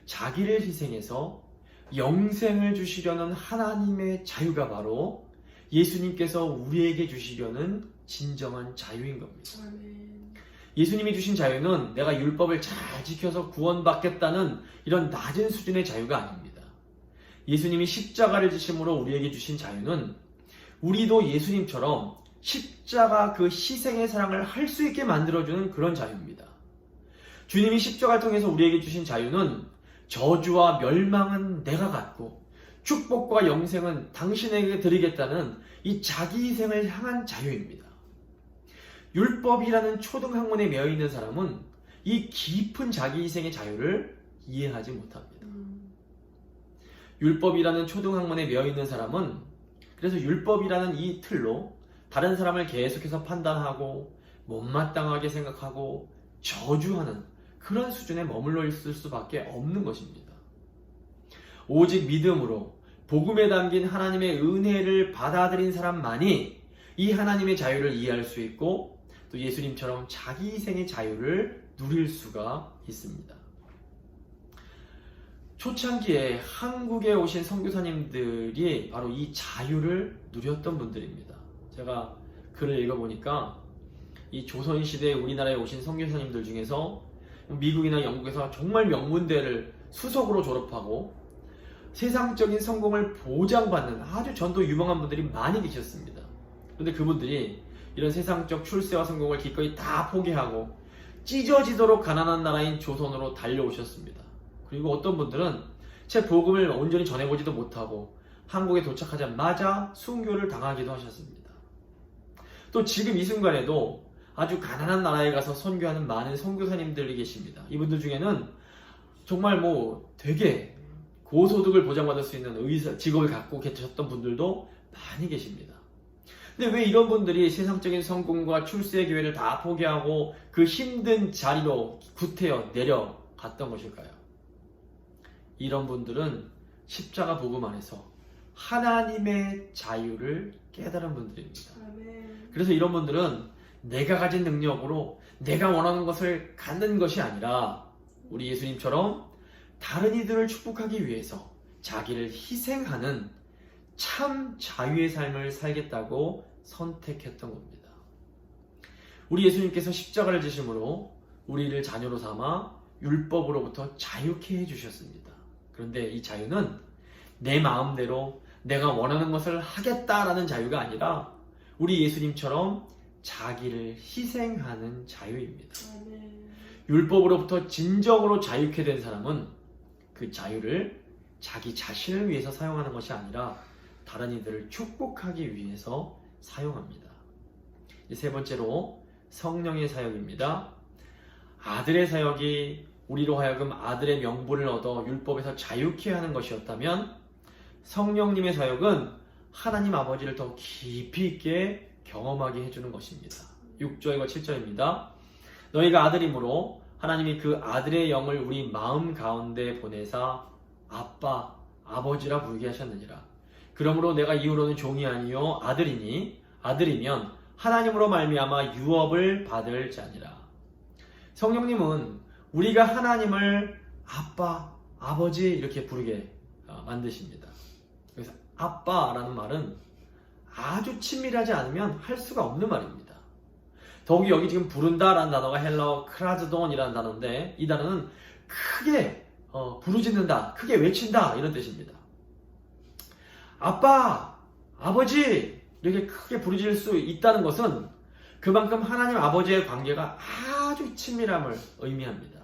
자기를 희생해서 영생을 주시려는 하나님의 자유가 바로 예수님께서 우리에게 주시려는 진정한 자유인 겁니다. 예수님이 주신 자유는 내가 율법을 잘 지켜서 구원받겠다는 이런 낮은 수준의 자유가 아닙니다. 예수님이 십자가를 지심으로 우리에게 주신 자유는 우리도 예수님처럼 십자가 그 희생의 사랑을 할 수 있게 만들어주는 그런 자유입니다. 주님이 십자가를 통해서 우리에게 주신 자유는 저주와 멸망은 내가 갖고 축복과 영생은 당신에게 드리겠다는 이 자기 희생을 향한 자유입니다. 율법이라는 초등학문에 매여 있는 사람은 이 깊은 자기 희생의 자유를 이해하지 못합니다. 율법이라는 초등학문에 매여 있는 사람은 그래서 율법이라는 이 틀로 다른 사람을 계속해서 판단하고 못마땅하게 생각하고 저주하는 그런 수준에 머물러 있을 수밖에 없는 것입니다. 오직 믿음으로 복음에 담긴 하나님의 은혜를 받아들인 사람만이 이 하나님의 자유를 이해할 수 있고 또 예수님처럼 자기 희생의 자유를 누릴 수가 있습니다. 초창기에 한국에 오신 선교사님들이 바로 이 자유를 누렸던 분들입니다. 제가 글을 읽어보니까 이 조선시대에 우리나라에 오신 선교사님들 중에서 미국이나 영국에서 정말 명문대를 수석으로 졸업하고 세상적인 성공을 보장받는 아주 전도 유명한 분들이 많이 계셨습니다. 그런데 그분들이 이런 세상적 출세와 성공을 기꺼이 다 포기하고 찢어지도록 가난한 나라인 조선으로 달려오셨습니다. 그리고 어떤 분들은 제 복음을 온전히 전해보지도 못하고 한국에 도착하자마자 순교를 당하기도 하셨습니다. 또 지금 이 순간에도 아주 가난한 나라에 가서 선교하는 많은 선교사님들이 계십니다. 이분들 중에는 정말 되게 고소득을 보장받을 수 있는 의사, 직업을 갖고 계셨던 분들도 많이 계십니다. 근데 왜 이런 분들이 세상적인 성공과 출세의 기회를 다 포기하고 그 힘든 자리로 구태여 내려갔던 것일까요? 이런 분들은 십자가 복음 안에서 하나님의 자유를 깨달은 분들입니다. 그래서 이런 분들은 내가 가진 능력으로 내가 원하는 것을 갖는 것이 아니라 우리 예수님처럼 다른 이들을 축복하기 위해서 자기를 희생하는 참 자유의 삶을 살겠다고 선택했던 겁니다. 우리 예수님께서 십자가를 지심으로 우리를 자녀로 삼아 율법으로부터 자유케 해주셨습니다. 그런데 이 자유는 내 마음대로 내가 원하는 것을 하겠다라는 자유가 아니라 우리 예수님처럼 자기를 희생하는 자유입니다. 아멘. 율법으로부터 진정으로 자유케 된 사람은 그 자유를 자기 자신을 위해서 사용하는 것이 아니라 다른 이들을 축복하기 위해서 사용합니다. 세 번째로 성령의 사역입니다. 아들의 사역이 우리로 하여금 아들의 명분을 얻어 율법에서 자유케 하는 것이었다면 성령님의 사역은 하나님 아버지를 더 깊이 있게 경험하게 해주는 것입니다. 6절과 7절입니다. 너희가 아들이므로 하나님이 그 아들의 영을 우리 마음 가운데 보내사 아빠, 아버지라 부르게 하셨느니라. 그러므로 내가 이후로는 종이 아니요 아들이니 아들이면 하나님으로 말미암아 유업을 받을 자니라. 성령님은 우리가 하나님을 아빠, 아버지 이렇게 부르게 만드십니다. 그래서 아빠라는 말은 아주 친밀하지 않으면 할 수가 없는 말입니다. 더욱이 여기 지금 부른다라는 단어가 헬라어 크라즈돈이라는 단어인데 이 단어는 크게 부르짖는다, 크게 외친다 이런 뜻입니다. 아빠, 아버지 이렇게 크게 부르짖을 수 있다는 것은 그만큼 하나님 아버지의 관계가 아주 친밀함을 의미합니다.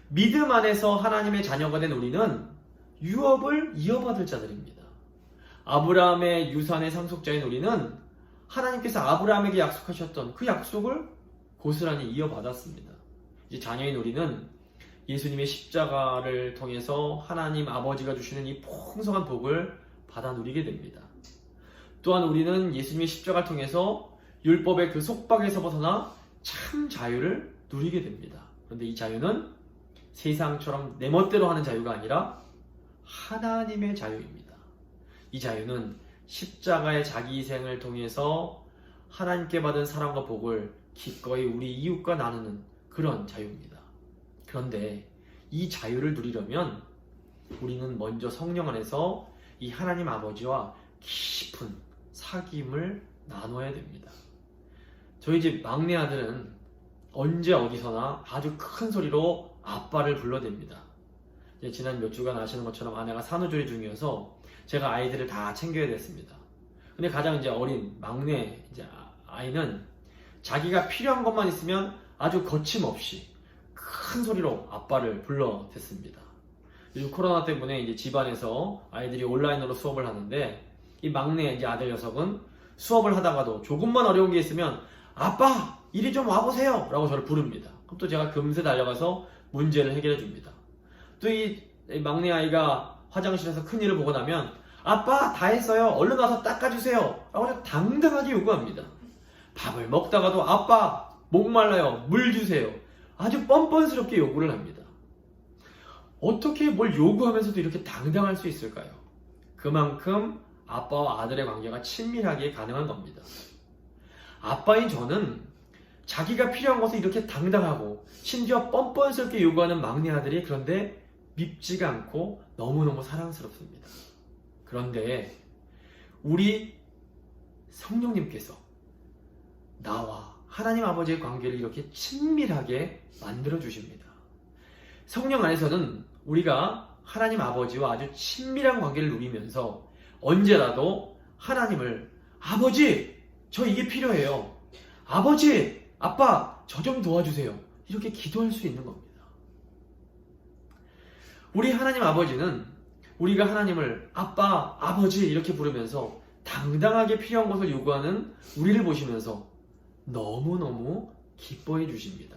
믿음 안에서 하나님의 자녀가 된 우리는 유업을 이어받을 자들입니다. 아브라함의 유산의 상속자인 우리는 하나님께서 아브라함에게 약속하셨던 그 약속을 고스란히 이어받았습니다. 이제 자녀인 우리는 예수님의 십자가를 통해서 하나님 아버지가 주시는 이 풍성한 복을 받아 누리게 됩니다. 또한 우리는 예수님의 십자가를 통해서 율법의 그 속박에서 벗어나 참 자유를 누리게 됩니다. 그런데 이 자유는 세상처럼 내 멋대로 하는 자유가 아니라 하나님의 자유입니다. 이 자유는 십자가의 자기 희생을 통해서 하나님께 받은 사랑과 복을 기꺼이 우리 이웃과 나누는 그런 자유입니다. 그런데 이 자유를 누리려면 우리는 먼저 성령 안에서 이 하나님 아버지와 깊은 사귐을 나눠야 됩니다. 저희 집 막내 아들은 언제 어디서나 아주 큰 소리로 아빠를 불러댑니다. 지난 몇 주간 아시는 것처럼 아내가 산후조리 중이어서 제가 아이들을 다 챙겨야 됐습니다. 근데 가장 이제 어린 막내 아이는 자기가 필요한 것만 있으면 아주 거침없이 큰 소리로 아빠를 불러댔습니다. 요즘 코로나 때문에 이제 집안에서 아이들이 온라인으로 수업을 하는데 이 막내 이제 아들 녀석은 수업을 하다가도 조금만 어려운 게 있으면 아빠 이리 좀 와보세요 라고 저를 부릅니다. 그럼 또 제가 금세 달려가서 문제를 해결해 줍니다. 또 이 막내 아이가 화장실에서 큰일을 보고 나면 아빠 다 했어요 얼른 와서 닦아주세요 라고 아주 당당하게 요구합니다. 밥을 먹다가도 아빠 목말라요 물 주세요 아주 뻔뻔스럽게 요구를 합니다. 어떻게 뭘 요구하면서도 이렇게 당당할 수 있을까요? 그만큼 아빠와 아들의 관계가 친밀하게 가능한 겁니다. 아빠인 저는 자기가 필요한 것을 이렇게 당당하고 심지어 뻔뻔스럽게 요구하는 막내 아들이 그런데 밉지가 않고 너무너무 사랑스럽습니다. 그런데 우리 성령님께서 나와 하나님 아버지의 관계를 이렇게 친밀하게 만들어 주십니다. 성령 안에서는 우리가 하나님 아버지와 아주 친밀한 관계를 누리면서 언제라도 하나님을 아버지 저 이게 필요해요 아버지 아빠 저 좀 도와주세요 이렇게 기도할 수 있는 겁니다. 우리 하나님 아버지는 우리가 하나님을 아빠 아버지 이렇게 부르면서 당당하게 필요한 것을 요구하는 우리를 보시면서 너무너무 기뻐해 주십니다.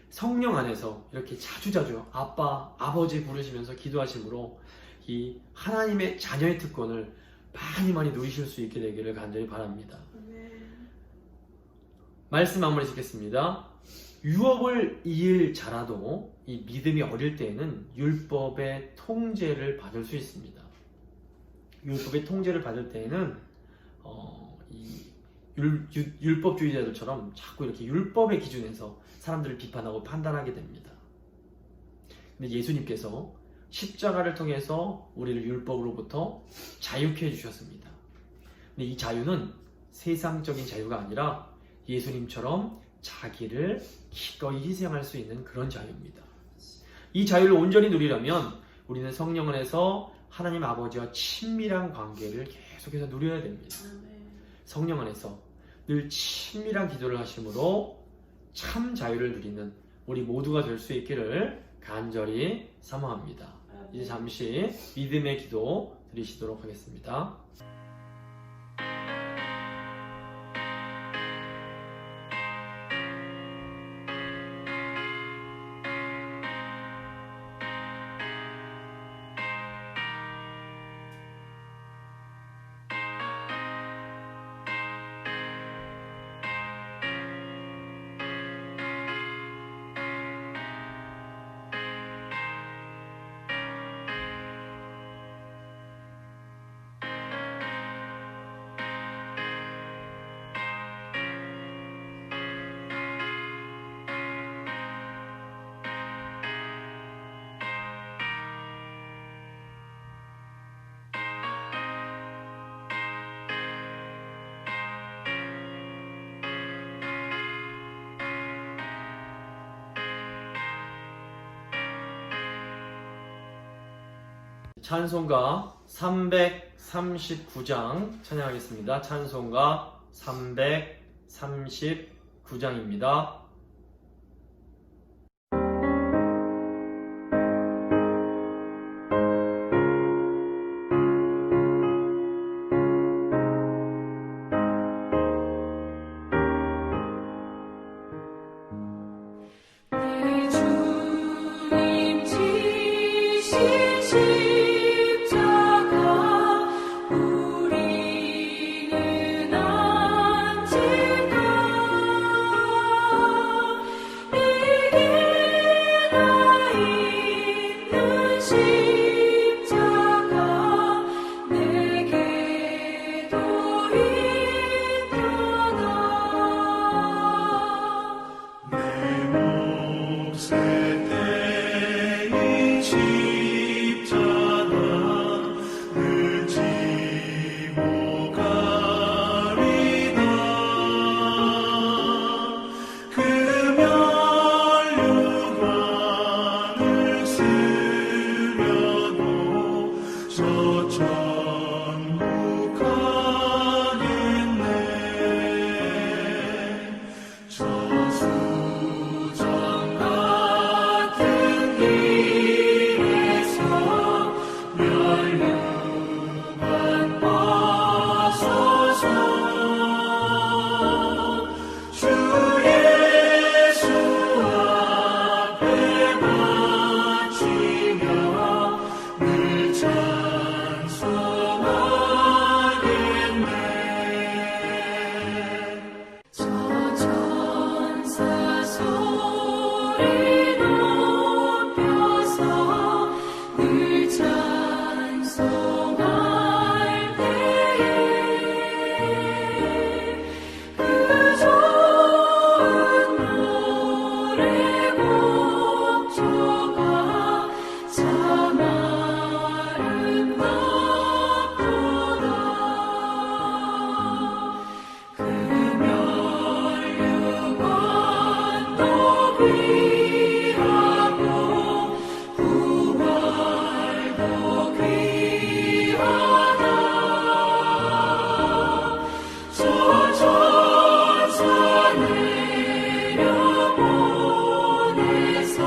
성령 안에서 이렇게 자주자주 아빠, 아버지 부르시면서 기도하심으로 이 하나님의 자녀의 특권을 많이 누리실 수 있게 되기를 간절히 바랍니다. 말씀 마무리 짓겠습니다. 유업을 이을 자라도 이 믿음이 어릴 때에는 율법의 통제를 받을 수 있습니다. 율법의 통제를 받을 때에는 율법주의자들처럼 자꾸 이렇게 율법의 기준에서 사람들을 비판하고 판단하게 됩니다. 근데 예수님께서 십자가를 통해서 우리를 율법으로부터 자유케 해주셨습니다. 근데 이 자유는 세상적인 자유가 아니라 예수님처럼 자기를 기꺼이 희생할 수 있는 그런 자유입니다. 이 자유를 온전히 누리려면 우리는 성령 안에서 하나님 아버지와 친밀한 관계를 계속해서 누려야 됩니다. 성령 안에서 늘 친밀한 기도를 하심으로 참 자유를 누리는 우리 모두가 될 수 있기를 간절히 사모합니다. 이제 잠시 믿음의 기도 드리시도록 하겠습니다. 찬송가 339장 찬양하겠습니다. 찬송가 339장입니다. 내 주님 지신 십자가 우리는 언제나 내게나 있는 십자가 내게도 있도다. 내 몫의 때인 십자가 늦지 못 가리다. 그 면류관을 쓰려고 저 천국 가겠네. 저수정 같은 길에서 면류관 벗어서 주 예수 앞에 바치며 늘 찬송하겠네. 저 천사 소리 높여서 늘 찬송할 때에 그 좋은 노래 곡조가 참 아름답도다. 그 면류관도 귀하고 부활도 귀하다. 저 천사 내려보내사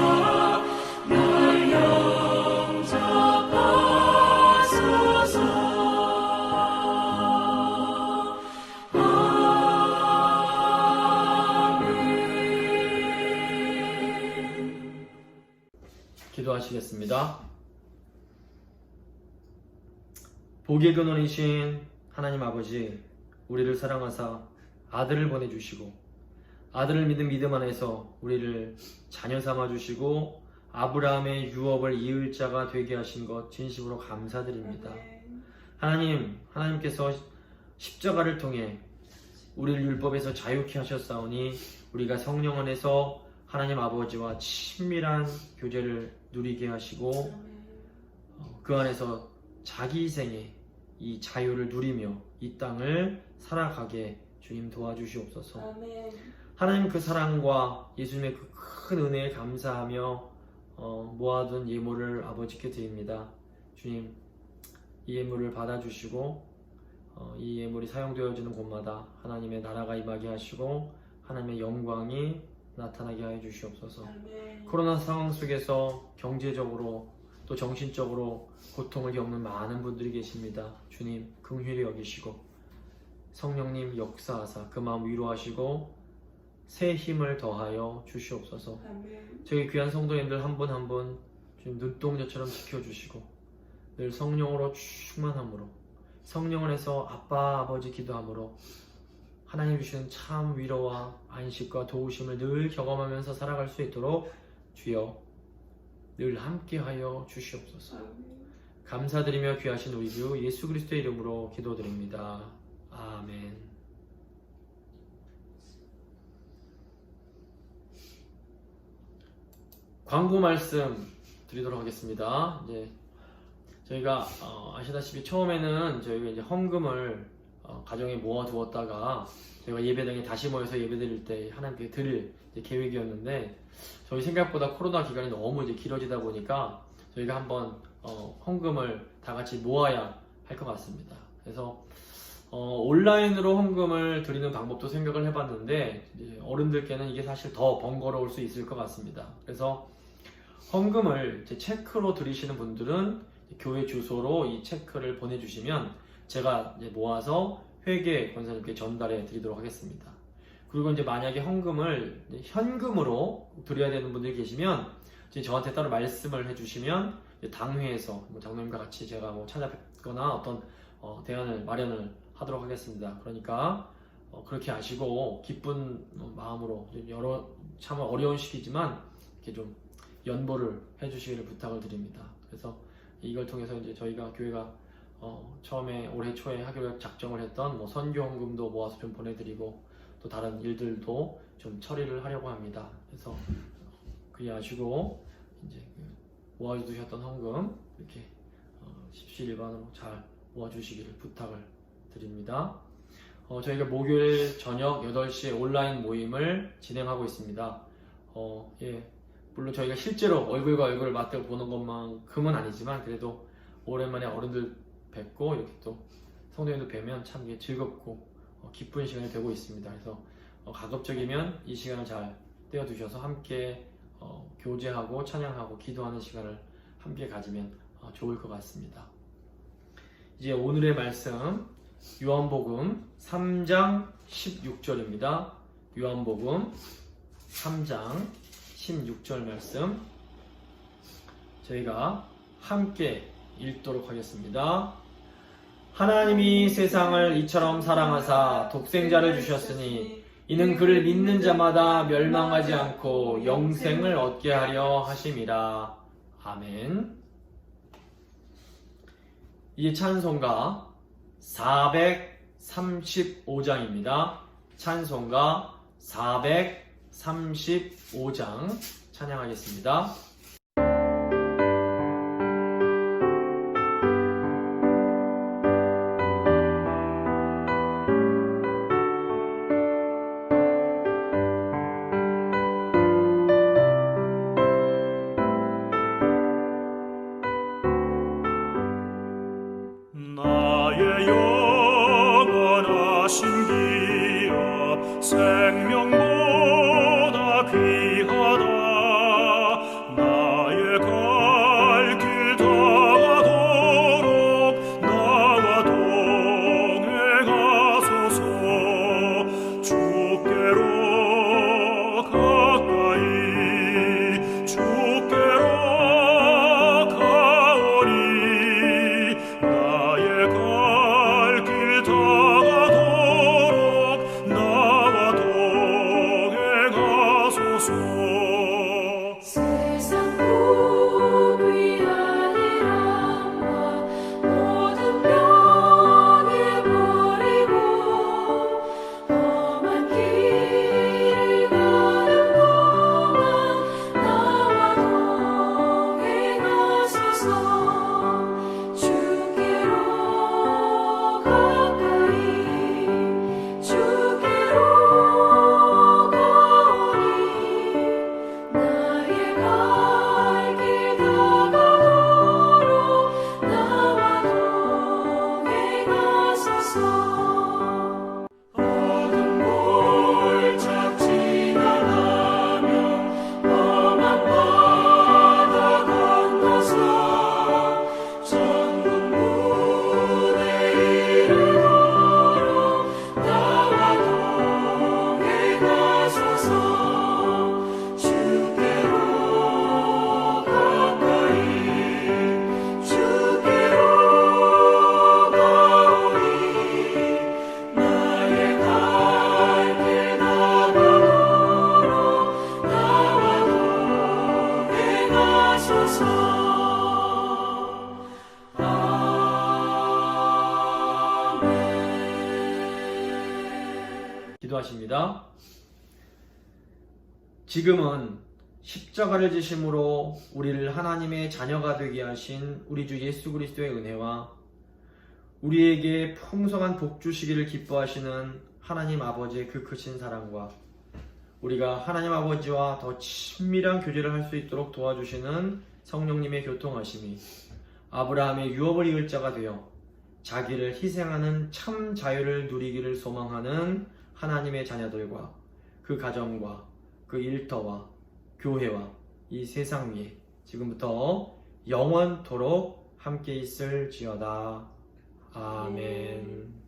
날 영접하소서. 아멘. 기도하시겠습니다. 복의 근원이신 하나님 아버지, 우리를 사랑하사 아들을 보내주시고 아들을 믿은 믿음 안에서 우리를 자녀 삼아주시고 아브라함의 유업을 이을 자가 되게 하신 것 진심으로 감사드립니다. 하나님께서 십자가를 통해 우리를 율법에서 자유케 하셨사오니 우리가 성령 안에서 하나님 아버지와 친밀한 교제를 누리게 하시고 그 안에서 자기 희생의 이 자유를 누리며 이 땅을 살아가게 주님 도와주시옵소서. 아멘. 하나님 그 사랑과 예수님의 그 큰 은혜에 감사하며 모아둔 예물을 아버지께 드립니다. 주님, 이 예물을 받아주시고 이 예물이 사용되어지는 곳마다 하나님의 나라가 임하게 하시고 하나님의 영광이 나타나게 하여 주시옵소서. 코로나 상황 속에서 경제적으로 또 정신적으로 고통을 겪는 많은 분들이 계십니다. 주님 긍휼히 여기시고 성령님 역사하사 그 마음 위로하시고 새 힘을 더하여 주시옵소서. 저희 귀한 성도님들 한 분 한 분 주님 눈동자처럼 지켜주시고 늘 성령으로 충만함으로 성령 안에서 아빠 아버지 기도함으로 하나님 주시는 참 위로와 안식과 도우심을 늘 경험하면서 살아갈 수 있도록 주여 늘 함께하여 주시옵소서. 감사드리며 귀하신 우리 주 예수 그리스도의 이름으로 기도드립니다. 아멘. 광고 말씀 드리도록 하겠습니다. 이제 저희가 아시다시피 처음에는 저희가 이제 헌금을 가정에 모아두었다가 저희가 예배당에 다시 모여서 예배드릴 때 하나님께 드릴 계획이었는데 저희 생각보다 코로나 기간이 너무 이제 길어지다 보니까 저희가 한번 헌금을 다 같이 모아야 할 것 같습니다. 그래서 온라인으로 헌금을 드리는 방법도 생각을 해봤는데 이제 어른들께는 이게 사실 더 번거로울 수 있을 것 같습니다. 그래서 헌금을 이제 체크로 드리시는 분들은 교회 주소로 이 체크를 보내주시면 제가 이제 모아서 회계 권사님께 전달해 드리도록 하겠습니다. 그리고 이제 만약에 헌금을 현금으로 드려야 되는 분들이 계시면 이제 저한테 따로 말씀을 해주시면 당회에서 장로님과 같이 제가 찾아뵙거나 어떤 대안을 마련을 하도록 하겠습니다. 그러니까 그렇게 아시고 기쁜 마음으로 참 어려운 시기지만 이렇게 좀 연보를 해주시기를 부탁을 드립니다. 그래서 이걸 통해서 이제 저희가 교회가 처음에 올해 초에 하기로 작정을 했던 선교 헌금도 모아서 좀 보내드리고 또 다른 일들도 좀 처리를 하려고 합니다. 그래서 그리 아시고 이제 모아두셨던 헌금 이렇게 십시일반으로 잘 모아주시기를 부탁을 드립니다. 저희가 목요일 저녁 8시에 온라인 모임을 진행하고 있습니다. 물론 저희가 실제로 얼굴과 얼굴을 맞대고 보는 것만큼은 아니지만 그래도 오랜만에 어른들 뵙고 이렇게 또 성도님들 뵈면 참 즐겁고 기쁜 시간이 되고 있습니다. 그래서 가급적이면 이 시간을 잘 떼어두셔서 함께 교제하고 찬양하고 기도하는 시간을 함께 가지면 좋을 것 같습니다. 이제 오늘의 말씀 요한복음 3장 16절입니다. 요한복음 3장 16절 말씀 저희가 함께 읽도록 하겠습니다. 하나님이 세상을 이처럼 사랑하사 독생자를 주셨으니 이는 그를 믿는 자마다 멸망하지 않고 영생을 얻게 하려 하심이라. 아멘. 이 찬송가 435장입니다. 찬송가 435장 찬양하겠습니다. 나의 영원하신 기업 생명보다 귀하다. 기도하십니다. 지금은 십자가를 지심으로 우리를 하나님의 자녀가 되게 하신 우리 주 예수 그리스도의 은혜와 우리에게 풍성한 복 주시기를 기뻐하시는 하나님 아버지의 그 크신 사랑과 우리가 하나님 아버지와 더 친밀한 교제를 할 수 있도록 도와주시는 성령님의 교통하심이 아브라함의 유업을 이을 자가 되어 자기를 희생하는 참 자유를 누리기를 소망하는 하나님의 자녀들과 그 가정과 그 일터와 교회와 이 세상 위에 지금부터 영원토록 함께 있을지어다. 아멘.